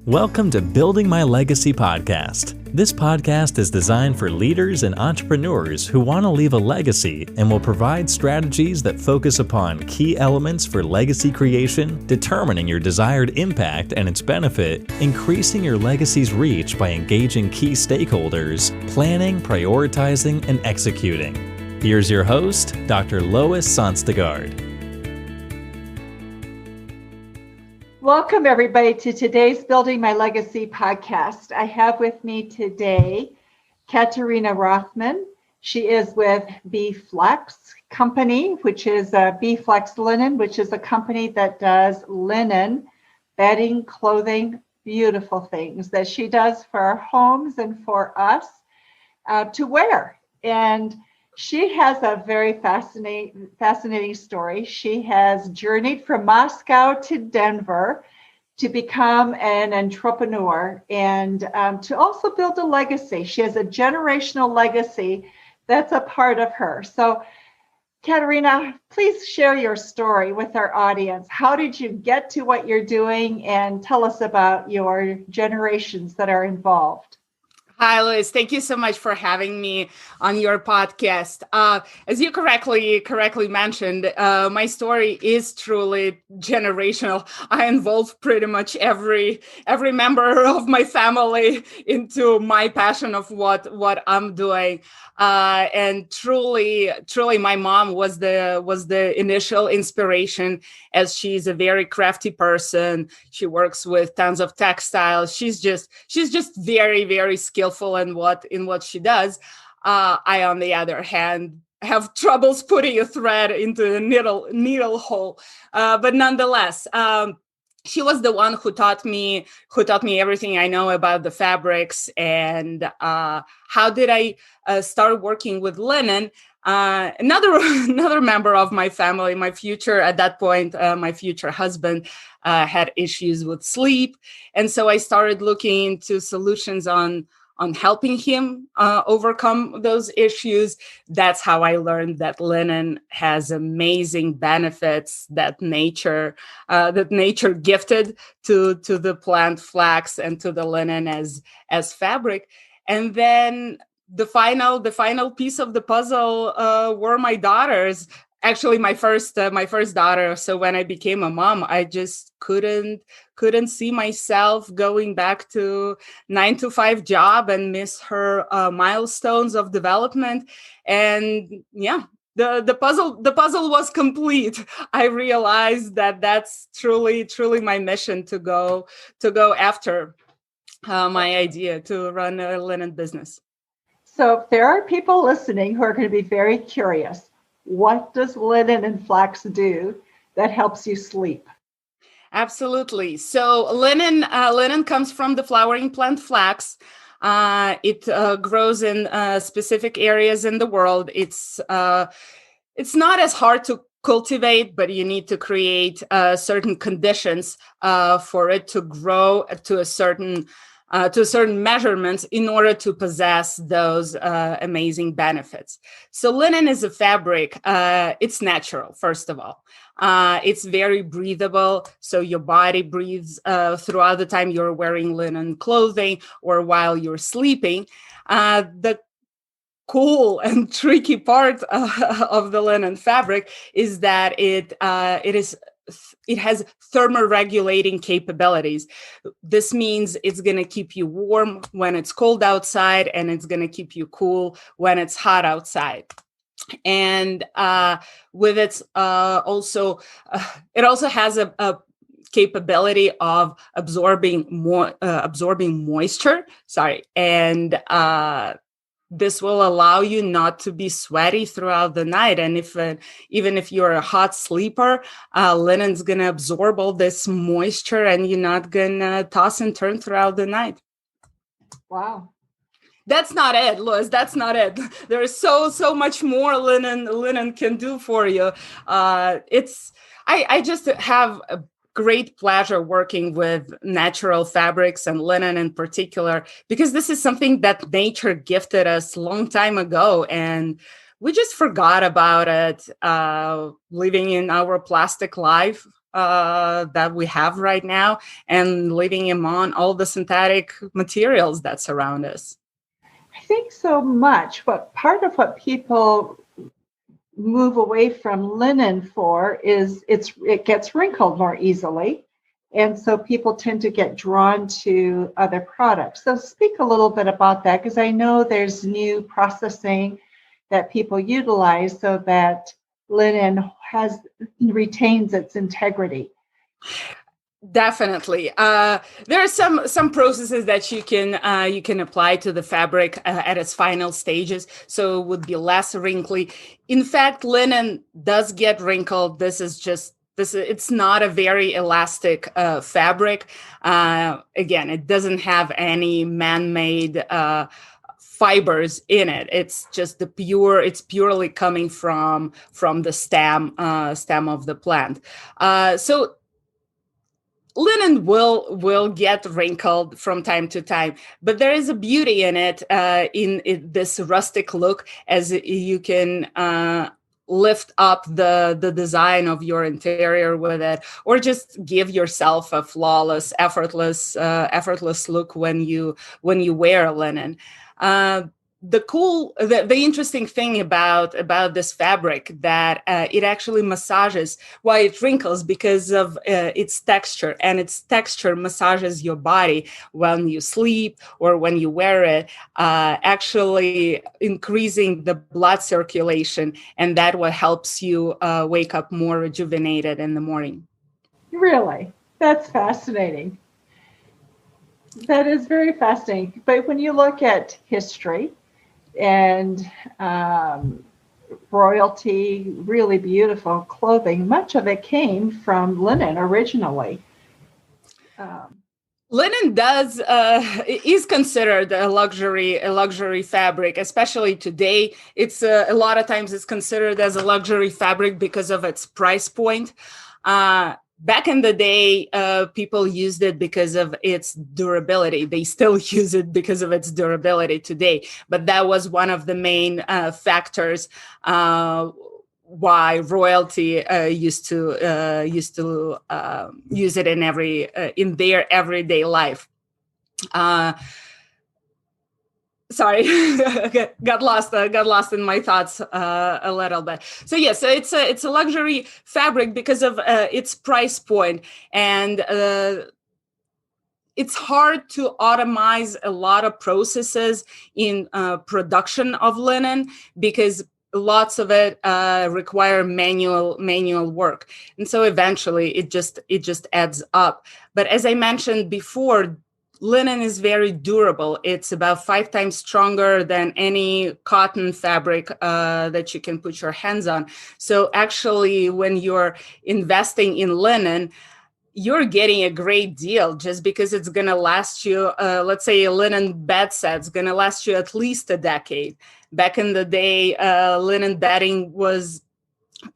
Welcome to Building My Legacy podcast. This podcast is designed for leaders and entrepreneurs who want to leave a legacy and will provide strategies that focus upon key elements for legacy creation, determining your desired impact and its benefit, increasing your legacy's reach by engaging key stakeholders, planning, prioritizing, and executing. Here's your host, Dr. Lois Sonstegard. Welcome, everybody, to today's Building My Legacy podcast. I have with me today Katerina Rothman. She is with Beflax Company, which is Beflax Linen, which is a company that does linen, bedding, clothing, beautiful things that she does for our homes and for us to wear. And she has a very fascinating story. She has journeyed from Moscow to Denver to become an entrepreneur and to also build a legacy. She has a generational legacy that's a part of her. So, Katerina, please share your story with our audience. How did you get to what you're doing? And tell us about your generations that are involved. Hi, Liz. Thank you so much for having me on your podcast. As you correctly mentioned, my story is truly generational. I involve pretty much every member of my family into my passion of what I'm doing. And truly, my mom was the initial inspiration, as she's a very crafty person. She works with tons of textiles. She's just very, very skillful in what she does. I, on the other hand, have troubles putting a thread into a needle hole. But nonetheless, she was the one who taught me everything I know about the fabrics. And how did I start working with linen? Another member of my family, my future husband, had issues with sleep, and so I started looking into solutions on helping him overcome those issues. That's how I learned that linen has amazing benefits that nature gifted to the plant flax and to the linen as fabric. And then the final piece of the puzzle were my daughters. Actually, my first daughter. So when I became a mom, I just couldn't see myself going back to 9-to-5 job and miss her milestones of development. And yeah, the puzzle was complete. I realized that that's truly my mission to go after my idea to run a linen business. So if there are people listening who are going to be very curious, what does linen and flax do that helps you sleep? Absolutely. So linen comes from the flowering plant flax. It grows in specific areas in the world. It's not as hard to cultivate, but you need to create certain conditions for it to grow to a certain measurements in order to possess those amazing benefits. So linen is a fabric. It's natural, first of all. It's very breathable. So your body breathes throughout the time you're wearing linen clothing or while you're sleeping. The cool and tricky part of the linen fabric is that it has thermoregulating capabilities. This means it's going to keep you warm when it's cold outside, and it's going to keep you cool when it's hot outside. And with its it also has a capability of absorbing moisture. And this will allow you not to be sweaty throughout the night. And even if you're a hot sleeper, linen's going to absorb all this moisture, and you're not going to toss and turn throughout the night. Wow. That's not it, Liz. That's not it. There's so much more linen can do for you. I just have a great pleasure working with natural fabrics and linen in particular, because this is something that nature gifted us a long time ago, and we just forgot about it, living in our plastic life. that we have right now and leaving them on all the synthetic materials that surround us? I think so much. What part of what people move away from linen for is it gets wrinkled more easily. And so people tend to get drawn to other products. So speak a little bit about that, because I know there's new processing that people utilize so that linen retains its integrity. Definitely. There are some processes that you can apply to the fabric at its final stages, so it would be less wrinkly. In fact, linen does get wrinkled. It's not a very elastic fabric. Again, it doesn't have any man-made fibers in it. It's just it's purely coming from the stem of the plant. So linen will get wrinkled from time to time, but there is a beauty in it, this rustic look, as you can lift up the design of your interior with it, or just give yourself a flawless, effortless look when you wear linen. The interesting thing about this fabric that it actually massages while it wrinkles because of its texture, and its texture massages your body when you sleep or when you wear it, actually increasing the blood circulation, and that what helps you wake up more rejuvenated in the morning. Really? That's fascinating. That is very fascinating. But when you look at history, and royalty, really beautiful clothing, much of it came from linen originally. Linen is considered a luxury fabric, especially today. It's a lot of times it's considered as a luxury fabric because of its price point. Back in the day, people used it because of its durability. They still use it because of its durability today. But that was one of the main factors why royalty used to use it in their everyday life. Sorry, got lost in my thoughts a little bit. So yes, it's a luxury fabric because of its price point, and it's hard to automate a lot of processes in production of linen, because lots of it require manual work, and so eventually it just adds up. But as I mentioned before, linen is very durable. It's about 5 times stronger than any cotton fabric that you can put your hands on. So actually, when you're investing in linen, you're getting a great deal, just because it's going to last you, let's say a linen bed set is going to last you at least a decade. Back in the day, linen bedding was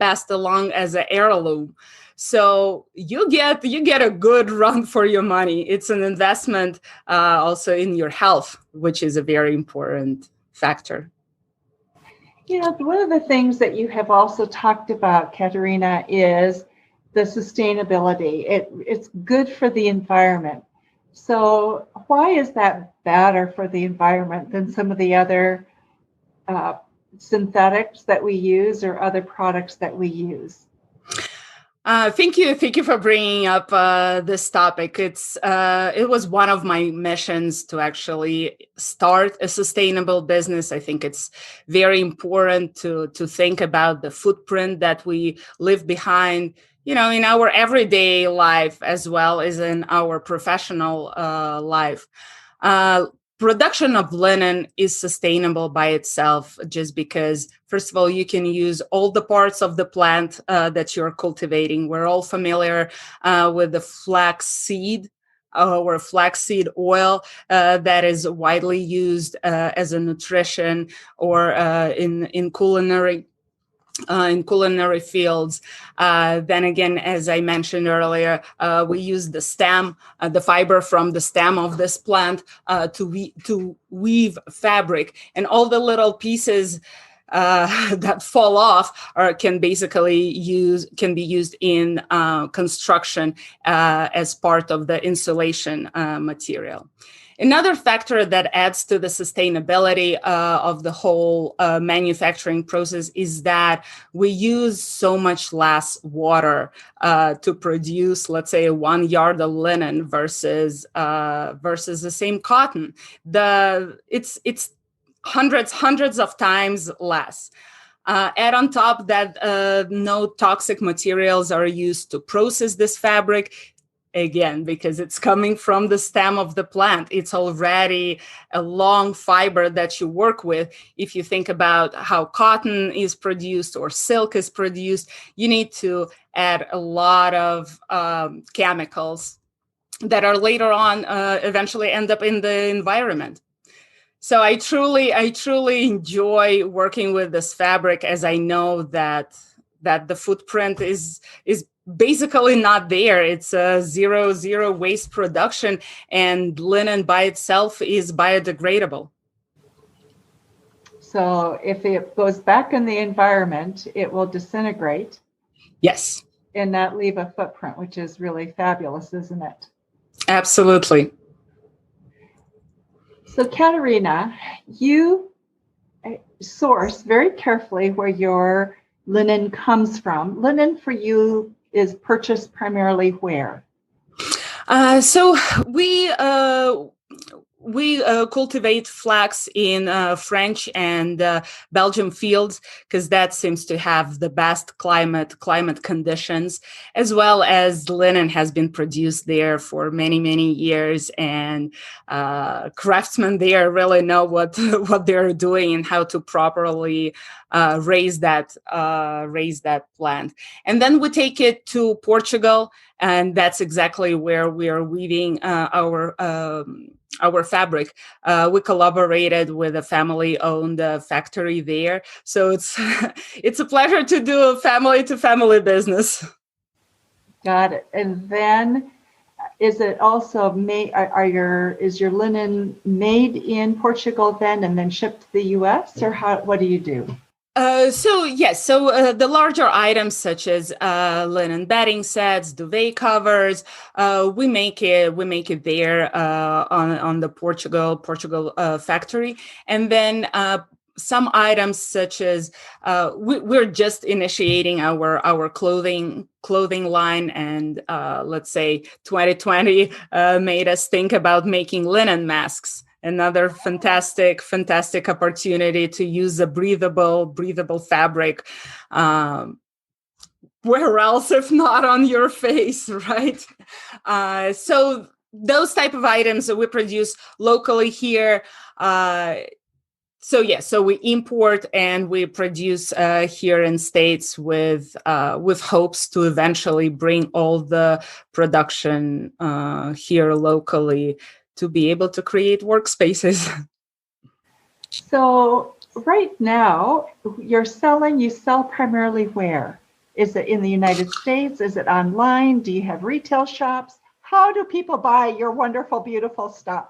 passed along as an heirloom. So you get a good run for your money. It's an investment also in your health, which is a very important factor. You know, one of the things that you have also talked about, Katerina, is the sustainability. It's good for the environment. So why is that better for the environment than some of the other synthetics that we use or other products that we use? Thank you for bringing up this topic. It was one of my missions to actually start a sustainable business. I think it's very important to think about the footprint that we leave behind, in our everyday life as well as in our professional life. Production of linen is sustainable by itself, just because, first of all, you can use all the parts of the plant that you're cultivating. We're all familiar with the flax seed or flaxseed oil that is widely used as a nutrition or in culinary fields. Then again, as I mentioned earlier, we use the stem, the fiber from the stem of this plant to weave fabric, and all the little pieces that fall off or can be used in construction as part of the insulation material. Another factor that adds to the sustainability of the whole manufacturing process is that we use so much less water to produce, let's say, 1 yard of linen versus the same cotton. It's hundreds of times less. Add on top that no toxic materials are used to process this fabric. Again, because it's coming from the stem of the plant, it's already a long fiber that you work with. If you think about how cotton is produced or silk is produced, you need to add a lot of chemicals that are later on eventually end up in the environment. So I truly enjoy working with this fabric, as I know that the footprint is basically not there. It's a zero waste production, and linen by itself is biodegradable. So if it goes back in the environment, it will disintegrate. Yes. And not leave a footprint, which is really fabulous, isn't it? Absolutely. So Katerina, you source very carefully where your linen comes from. Linen for you is purchased primarily where? So we cultivate flax in French and Belgium fields, because that seems to have the best climate conditions, as well as linen has been produced there for many years, and craftsmen there really know what they're doing and how to properly raise that plant. And then we take it to Portugal, and that's exactly where we are weaving our fabric. We collaborated with a family-owned factory there, so it's a pleasure to do a family-to-family business. Got it. And then, is it also made? Is your linen made in Portugal then shipped to the U.S., or what do you do? So the larger items such as linen bedding sets, duvet covers, we make it there on the Portugal factory, and then some items such as we're just initiating our clothing line, and let's say 2020 made us think about making linen masks. Another fantastic opportunity to use a breathable fabric. Where else if not on your face, right? So those type of items that we produce locally here. So we import and we produce here in States with hopes to eventually bring all the production here locally, to be able to create workspaces. So right now, you sell primarily where? Is it in the United States? Is it online? Do you have retail shops? How do people buy your wonderful, beautiful stuff?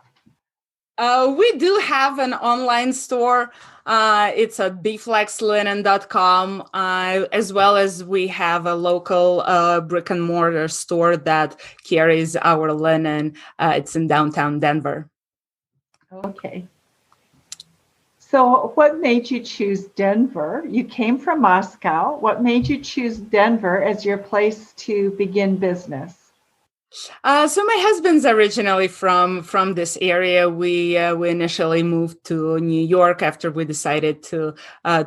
We do have an online store. It's at beflaxlinen.com, as well as we have a local brick and mortar store that carries our linen. It's in downtown Denver. Okay. So what made you choose Denver? You came from Moscow. What made you choose Denver as your place to begin business? So my husband's originally from this area. We initially moved to New York after we decided to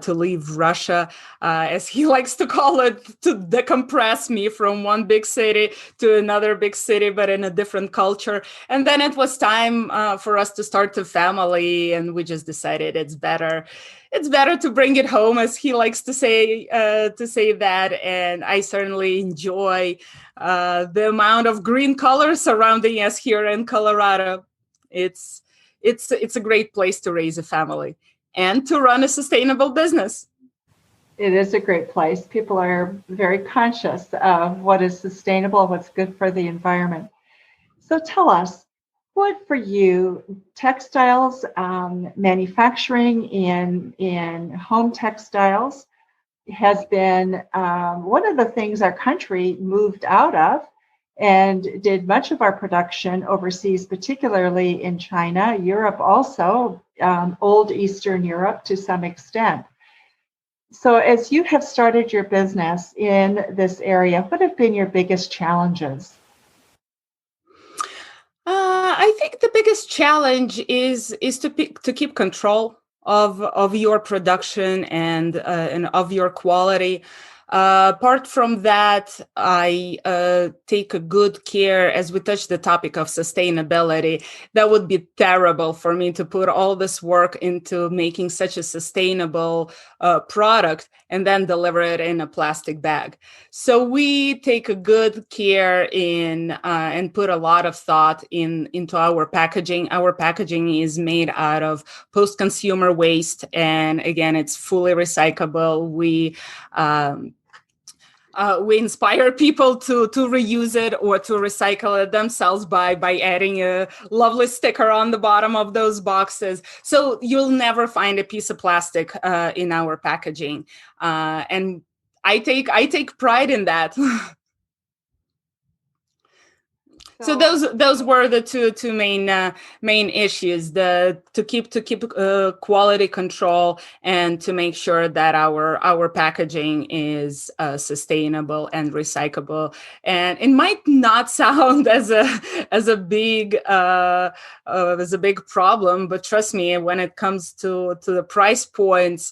leave Russia, as he likes to call it, to decompress me from one big city to another big city, but in a different culture. And then it was time for us to start a family, and we just decided it's better to bring it home, as he likes to say that. And I certainly enjoy the amount of green color surrounding us here in Colorado. It's a great place to raise a family and to run a sustainable business. It is a great place. People are very conscious of what is sustainable, what's good for the environment. So tell us, What for you, textiles, manufacturing in home textiles has been one of the things our country moved out of and did much of our production overseas, particularly in China, Europe also, old Eastern Europe to some extent. So as you have started your business in this area, what have been your biggest challenges? I think the biggest challenge is to keep control of your production and of your quality. Apart from that, I take a good care as we touch the topic of sustainability. That would be terrible for me to put all this work into making such a sustainable product and then deliver it in a plastic bag. So we take a good care in and put a lot of thought into our packaging. Our packaging is made out of post-consumer waste, and again, it's fully recyclable. We inspire people to reuse it or to recycle it themselves by adding a lovely sticker on the bottom of those boxes. So you'll never find a piece of plastic in our packaging, and I take pride in that. So those were the two main issues: to keep quality control and to make sure that our packaging is sustainable and recyclable. And it might not sound as a big problem, but trust me, when it comes to the price points,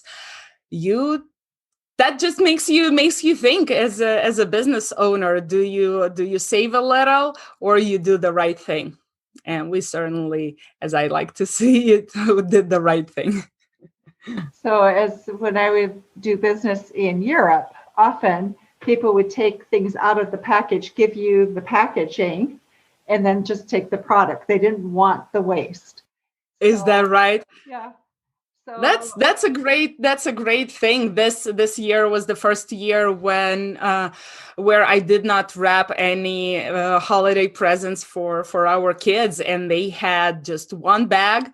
that just makes you think as a business owner, do you save a little or you do the right thing? And we certainly, as I like to see it, did the right thing. So as when I would do business in Europe, often people would take things out of the package, give you the packaging, and then just take the product. They didn't want the waste. Is that right? Yeah. So That's a great thing. This year was the first year when where I did not wrap any holiday presents for our kids, and they had just one bag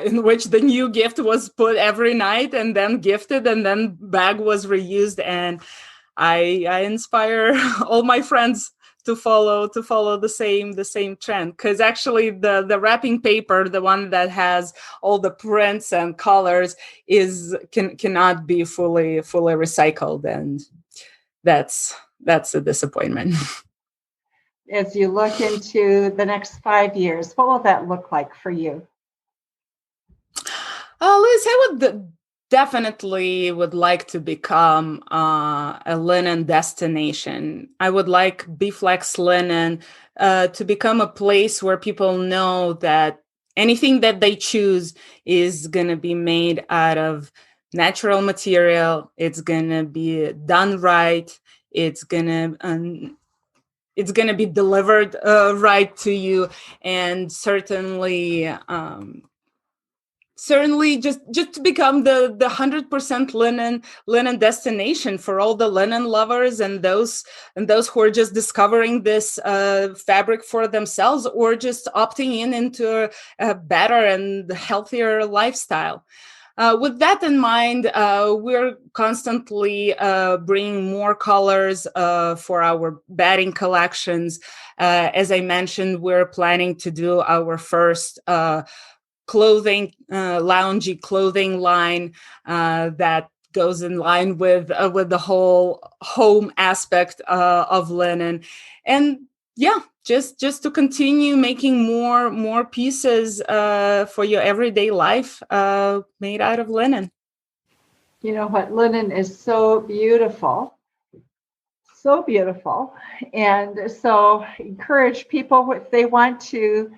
in which the new gift was put every night and then gifted, and then bag was reused. And I inspire all my friends to follow the same trend, because actually the wrapping paper, the one that has all the prints and colors, cannot be fully recycled, and that's a disappointment. As you look into the next 5 years, what will that look like for you? Liz, I would definitely would like to become a linen destination. I would like Beflax Linen to become a place where people know that anything that they choose is going to be made out of natural material. It's going to be done right. It's going to be delivered right to you, and certainly just to become the 100% linen destination for all the linen lovers and those who are just discovering this fabric for themselves, or just opting into a better and healthier lifestyle. With that in mind, we're constantly bringing more colors for our bedding collections. As I mentioned, we're planning to do our first loungy clothing line that goes in line with the whole home aspect of linen. And yeah, just to continue making more pieces for your everyday life made out of linen. You know what? Linen is so beautiful. So beautiful. And so encourage people, if they want to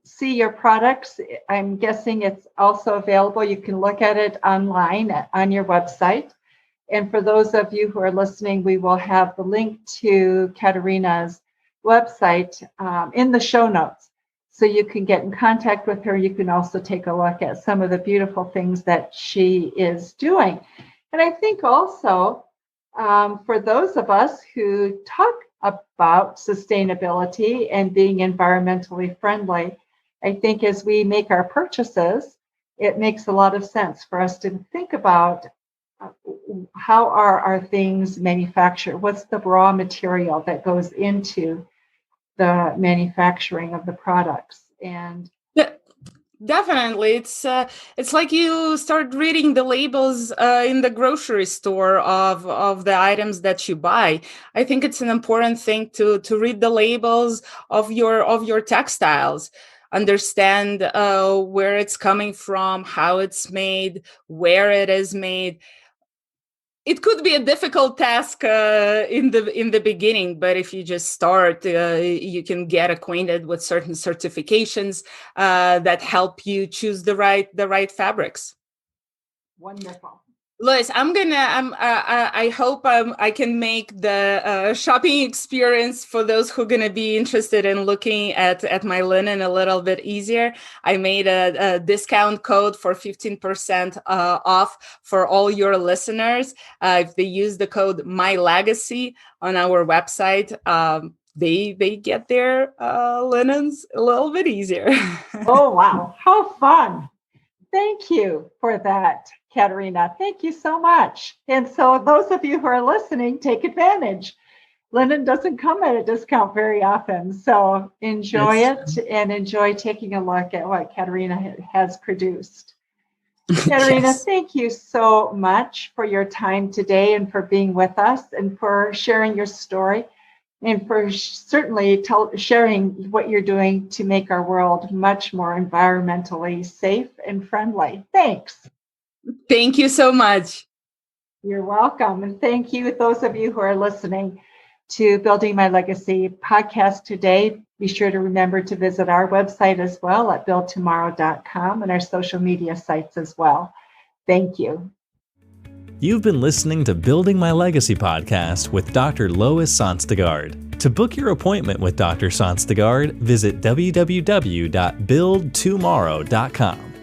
see your products, I'm guessing it's also available. You can look at it online on your website. And for those of you who are listening, we will have the link to Katerina's website in the show notes. So you can get in contact with her. You can also take a look at some of the beautiful things that she is doing. And I think also for those of us who talk about sustainability and being environmentally friendly, I think as we make our purchases, it makes a lot of sense for us to think about how are our things manufactured? What's the raw material that goes into the manufacturing of the products? And definitely, it's like you start reading the labels in the grocery store of the items that you buy. I think it's an important thing to read the labels of your textiles, understand where it's coming from, how it's made, where it is made. It could be a difficult task in the beginning, but if you just start, you can get acquainted with certain certifications that help you choose the right fabrics. wonderful. Lois, I hope I can make the shopping experience for those who are going to be interested in looking at my linen a little bit easier. I made a discount code for 15% off for all your listeners. If they use the code MyLegacy on our website, they get their linens a little bit easier. Oh, wow. How fun. Thank you for that, Katerina. Thank you so much. And so those of you who are listening, take advantage. Linen doesn't come at a discount very often. So enjoy it and enjoy taking a look at what Katerina has produced. Katerina, Yes. Thank you so much for your time today and for being with us and for sharing your story and for certainly sharing what you're doing to make our world much more environmentally safe and friendly. Thanks. Thank you so much. You're welcome. And thank you, those of you who are listening to Building My Legacy podcast today. Be sure to remember to visit our website as well at buildtomorrow.com and our social media sites as well. Thank you. You've been listening to Building My Legacy podcast with Dr. Lois Sonstegard. To book your appointment with Dr. Sonstegard, visit www.buildtomorrow.com.